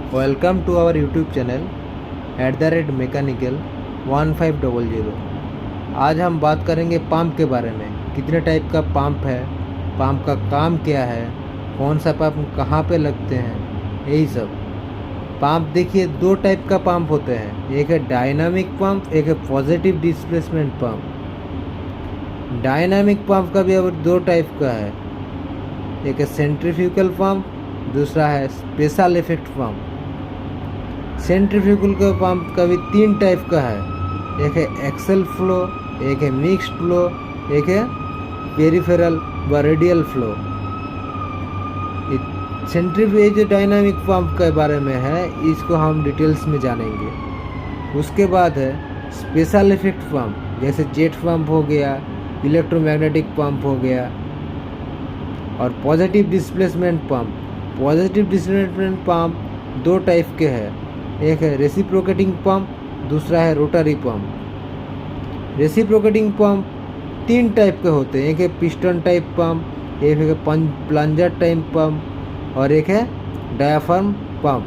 Welcome to our YouTube channel @mechanical 1500। आज हम बात करेंगे पंप के बारे में। कितने टाइप का पंप है, पंप का काम क्या है, कौन सा पंप कहाँ पे लगते हैं, यही सब। पंप देखिए, दो टाइप का पंप होते हैं, एक है डायनामिक पंप, एक है positive displacement pump. Dynamic pump का भी अब दो टाइप का है, एक है सेंट्रीफ्यूगल पंप, दूसरा है स्पेशल इफेक्ट पंप। सेंट्रीफ्यूगल का पंप का भी तीन टाइप का है, एक है एक्सेल फ्लो, एक है मिक्स्ड फ्लो, एक है पेरिफेरल व radial flow. Centrifugal dynamic pump के बारे में है, इसको हम डिटेल्स में जानेंगे। उसके बाद है स्पेशल इफेक्ट पंप, जैसे जेट पंप हो गया, इलेक्ट्रोमैग्नेटिक पंप हो गया, और positive displacement pump. Positive displacement pump दो टाइप के हैं, एक है रेसिप्रोकेटिंग पंप, दूसरा है रोटरी पंप। रेसिप्रोकेटिंग पंप तीन टाइप के होते हैं, एक है पिस्टन टाइप पंप, एक है प्लंजर टाइप पंप, और एक है डायाफ्राम पंप।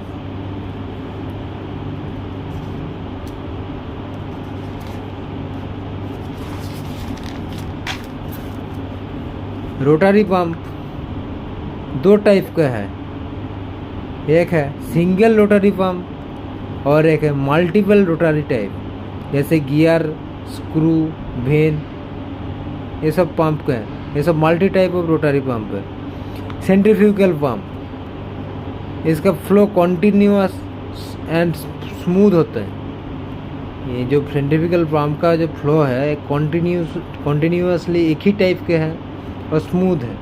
रोटरी पंप दो टाइप का है, एक है सिंगल रोटरी पंप और एक है मल्टीपल रोटरी टाइप, जैसे गियर, स्क्रू, वेन, ये सब पंप का है, ये सब multi type of rotary pump है। सेंट्रीफ्यूगल पंप, इसका फ्लो कॉन्टिन्यूअस एंड स्मूथ होता है। ये जो सेंट्रीफ्यूगल पंप का जो फ्लो है कॉन्टिन्यूअसली एक ही टाइप के है और स्मूथ है।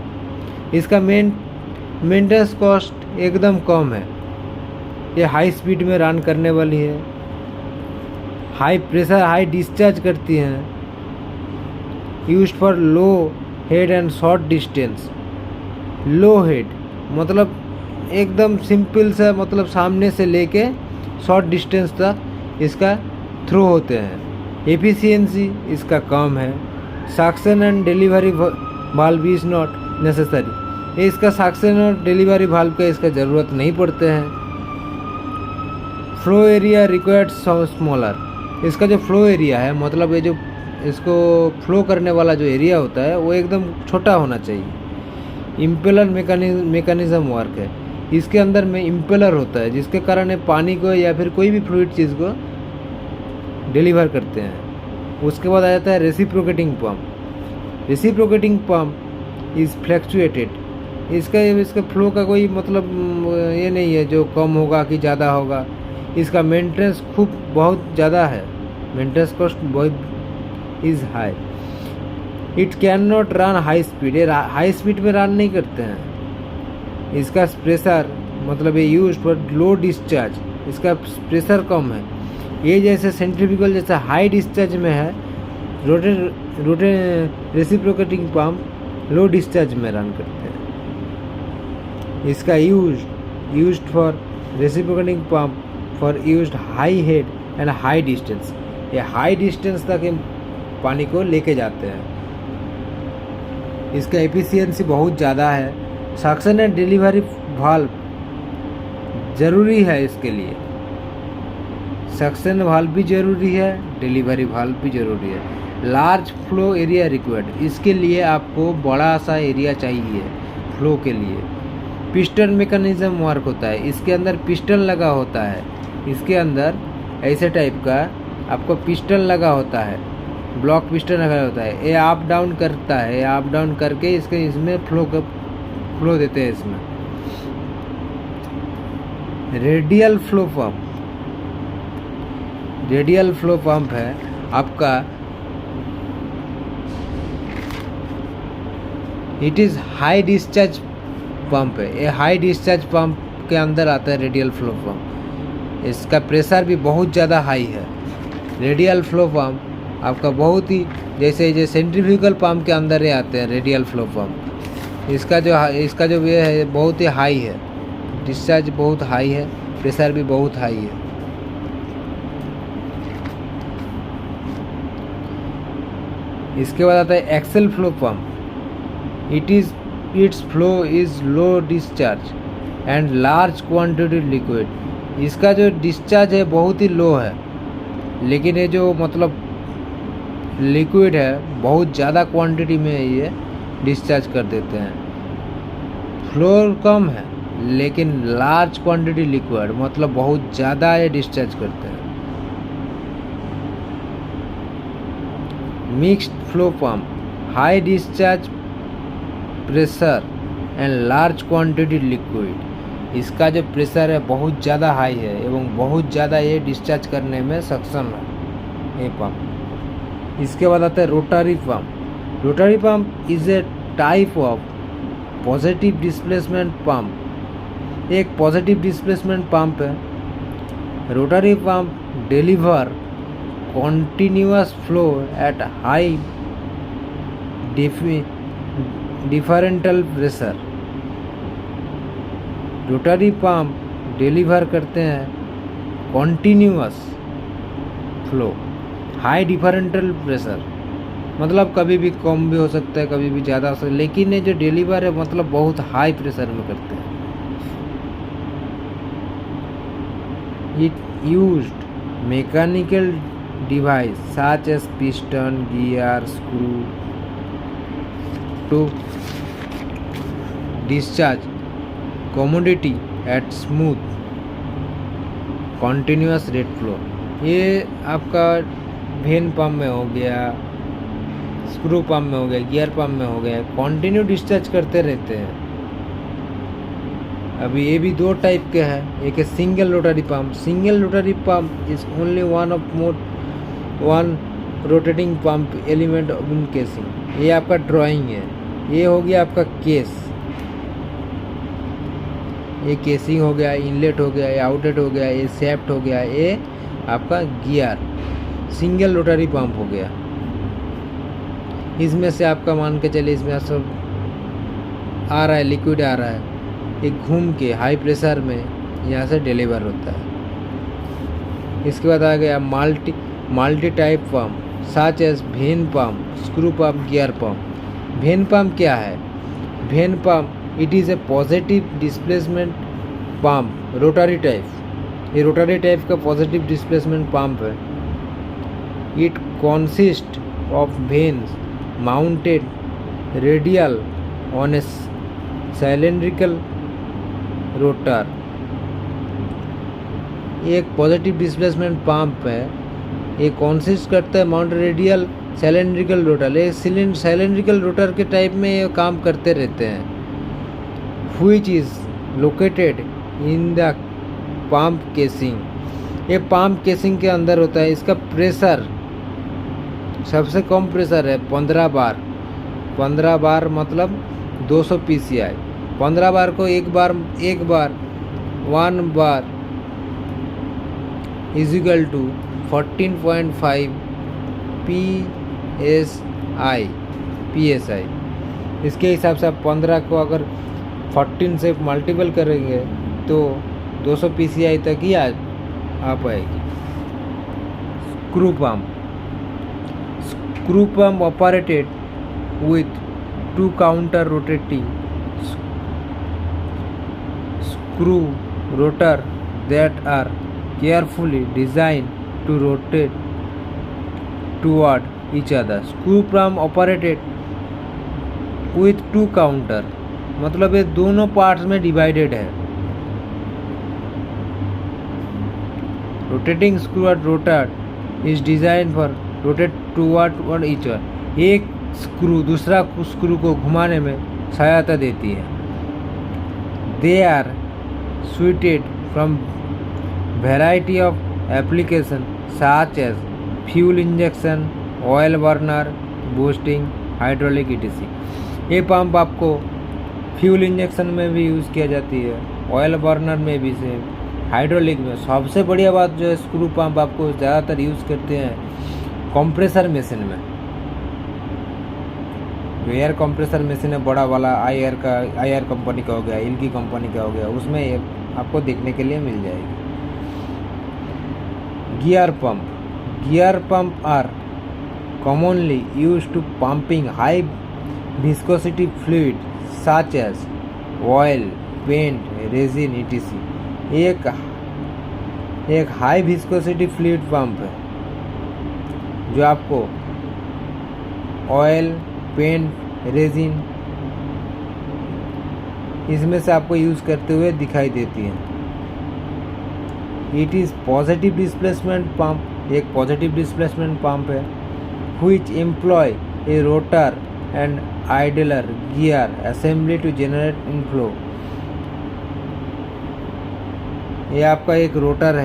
इसका मेंटेनेंस कॉस्ट एकदम कम है, ये हाई स्पीड में रन करने वाली है, हाई प्रेशर हाई डिस्चार्ज करती हैं, use for low head and short distance. Low head मतलब एकदम सिंपल सा, मतलब सामने से लेके शॉर्ट डिस्टेंस तक इसका थ्रो होते हैं। एफिशिएंसी इसका कम है। Suction and delivery valve is not necessary, ये इसका सक्शन और डिलीवरी वाल्व का इसका ज़रूरत नहीं पड़ते हैं। फ्लो एरिया रिक्वायर्ड स्मॉलर, इसका जो फ्लो एरिया है, मतलब ये जो इसको फ्लो करने वाला जो एरिया होता है वो एकदम छोटा होना चाहिए। इम्पेलर मेकानिज़म वर्क है, इसके अंदर में इम्पेलर होता है, जिसके कारण ये पानी को या फिर कोई भी फ्लूइड चीज़ को डिलीवर करते हैं। उसके बाद आ जाता है reciprocating pump. Reciprocating pump is fluctuated, इसका फ्लो का कोई मतलब ये नहीं है जो कम होगा कि ज़्यादा होगा। इसका मेंटेनेंस बहुत ज़्यादा है, मेंटेनेंस कॉस्ट बहुत is high. It can not run high speed, ये हाई स्पीड में रन नहीं करते हैं। इसका प्रेशर मतलब ये यूज फॉर लो डिस्चार्ज, इसका प्रेशर कम है। ये जैसे सेंट्रीफ्यूगल जैसा हाई डिस्चार्ज में है, रेसिप्रोकेटिंग पंप लो डिस्चार्ज में रन करते हैं। इसका use for reciprocating pump for use high head and high distance, ये हाई डिस्टेंस तक पानी को लेके जाते हैं। इसका एफिशिएंसी बहुत ज़्यादा है। सक्शन एंड डिलीवरी वाल्व ज़रूरी है, इसके लिए सक्शन वाल्व भी ज़रूरी है, डिलीवरी वाल्व भी ज़रूरी है। लार्ज फ्लो एरिया रिक्वायर्ड, इसके लिए आपको बड़ा सा एरिया चाहिए फ्लो के लिए। पिस्टन मैकेनिज्म वर्क होता है, इसके अंदर पिस्टन लगा होता है, इसके अंदर ऐसे टाइप का आपको पिस्टन लगा होता है, ब्लॉक पिस्टन लगा होता है। ये अप डाउन करता है, अप डाउन करके इसमें फ्लो देते हैं इसमें। Radial flow pump, radial flow pump है आपका, it is high discharge pump है, ये हाई डिस्चार्ज पंप के अंदर आता है रेडियल फ्लो पंप। इसका प्रेशर भी बहुत ज़्यादा हाई है। रेडियल फ्लो पंप आपका बहुत ही जैसे सेंट्रीफ्यूगल पंप के अंदर ही आते हैं रेडियल फ्लो पंप। इसका जो ये है बहुत ही हाई है, डिस्चार्ज बहुत हाई है, प्रेशर भी बहुत हाई है। इसके बाद आता है axial flow pump. It's flow is low discharge and large quantity liquid इसका जो डिस्चार्ज है बहुत ही लो है, लेकिन ये जो मतलब लिक्विड है बहुत ज़्यादा क्वांटिटी में ये डिस्चार्ज कर देते हैं। फ्लो कम है लेकिन लार्ज क्वांटिटी लिक्विड, मतलब बहुत ज़्यादा ये डिस्चार्ज करते हैं। Mixed flow pump, high discharge pressure and large quantity liquid. इसका जो प्रेशर है बहुत ज़्यादा हाई है एवं बहुत ज़्यादा ये डिस्चार्ज करने में सक्षम है ये पंप। इसके बाद आता है rotary pump. Rotary pump is a type of positive displacement pump. एक पॉजिटिव डिस्प्लेसमेंट पंप है। Rotary pump deliver continuous flow at high differential pressure। Rotary pump deliver करते हैं continuous flow high differential pressure, मतलब कभी भी कम भी हो सकता है कभी भी ज़्यादा हो सकता है, लेकिन ये जो डिलीवर है मतलब बहुत हाई प्रेशर में करते हैं। It used mechanical device such as piston, gear, screw to discharge commodity at smooth continuous rate flow। ये आपका वेन पंप में हो गया, स्क्रू पंप में हो गया, गियर पंप में हो गया, कंटिन्यू डिस्चार्ज करते रहते हैं। अभी ये भी दो टाइप के हैं, एक है single rotary pump. Single rotary pump is only one rotating pump element in casing. ये आपका ड्राइंग है, ये हो गया आपका केस, ये केसिंग हो गया, इनलेट हो गया, ये आउटलेट हो गया, ये शेफ्ट हो गया, ये आपका गियर। सिंगल रोटरी पंप हो गया। इसमें से आपका मान के चलिए इसमें सब आ रहा है, लिक्विड आ रहा है, ये घूम के हाई प्रेशर में यहाँ से डिलीवर होता है। इसके बाद आ गया multi type pump such as vane pump, screw pump, gear pump. Vane pump क्या है? Vane pump it is a positive displacement pump, rotary type. ये रोटरी टाइप का पॉजिटिव डिस्प्लेसमेंट पंप है। It consist of vanes mounted radial on a cylindrical rotor. एक positive displacement pump है, ये consist करता है माउंट रेडियल सिलेंड्रिकल रोटर। ये cylindrical rotor के टाइप में ये काम करते रहते हैं। Which is located in the pump casing. ये पंप केसिंग के अंदर होता है। इसका प्रेशर सबसे कम प्रेशर है 15 बार। 15 बार मतलब 200 PSI। 15 बार को एक bar 1 bar is equal to 14.5 PSI। इसके हिसाब से आप 15 को अगर 14 से मल्टीपल करेंगे तो 200 PSI तक ही आ पाएगी। Screw pump. Screw pump operated with 2 counter rotating screw rotor that are carefully designed to rotate toward each other। Screw pump operated with 2 counter, मतलब ये दोनों पार्ट्स में डिवाइडेड है। Rotating screw at rotor is design for rotate toward each other. एक screw दूसरा screw को घुमाने में सहायता देती है। They are suited from variety of application such as fuel injection, oil burner, boosting, hydraulic etc। ये पंप आपको फ्यूल इंजेक्शन में भी यूज़ किया जाती है, ऑयल बर्नर में भी से, हाइड्रोलिक में। सबसे बढ़िया बात जो है स्क्रू पंप आपको ज़्यादातर यूज़ करते हैं कंप्रेसर मशीन में। एयर कंप्रेसर मशीन है बड़ा वाला, आई कंपनी का हो गया, इल्की कंपनी का हो गया, उसमें ये आपको देखने के लिए मिल जाएगी। Gear pump. Gear pump are commonly used to pumping high viscosity fluid such as oil, paint, resin etc। एक एक हाई विस्कोसिटी फ्लूइड पंप है जो आपको ऑयल, पेंट, रेजिन इसमें से आपको यूज़ करते हुए दिखाई देती है। It is positive displacement pump, एक पॉजिटिव डिस्प्लेसमेंट पंप है which employ a rotor and idler gear assembly to generate inflow। ये आपका एक रोटर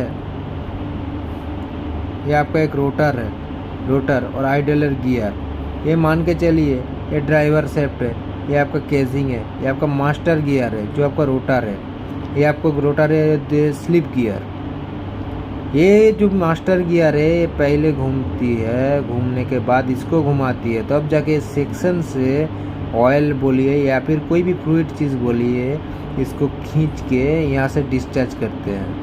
है, रोटर और आइडलर गियर। ये मान के चलिए ये ड्राइवर शेफ्ट है, ये आपका केसिंग है, ये आपका मास्टर गियर है जो आपका रोटर है, ये आपको रोटर है स्लिप गियर। ये जो मास्टर गियर है ये पहले घूमती है, घूमने के बाद इसको घुमाती है, तब जाके इस सेक्शन से ऑयल बोलिए या फिर कोई भी फ्लूइड चीज़ बोलिए इसको खींच के यहाँ से डिस्चार्ज करते हैं।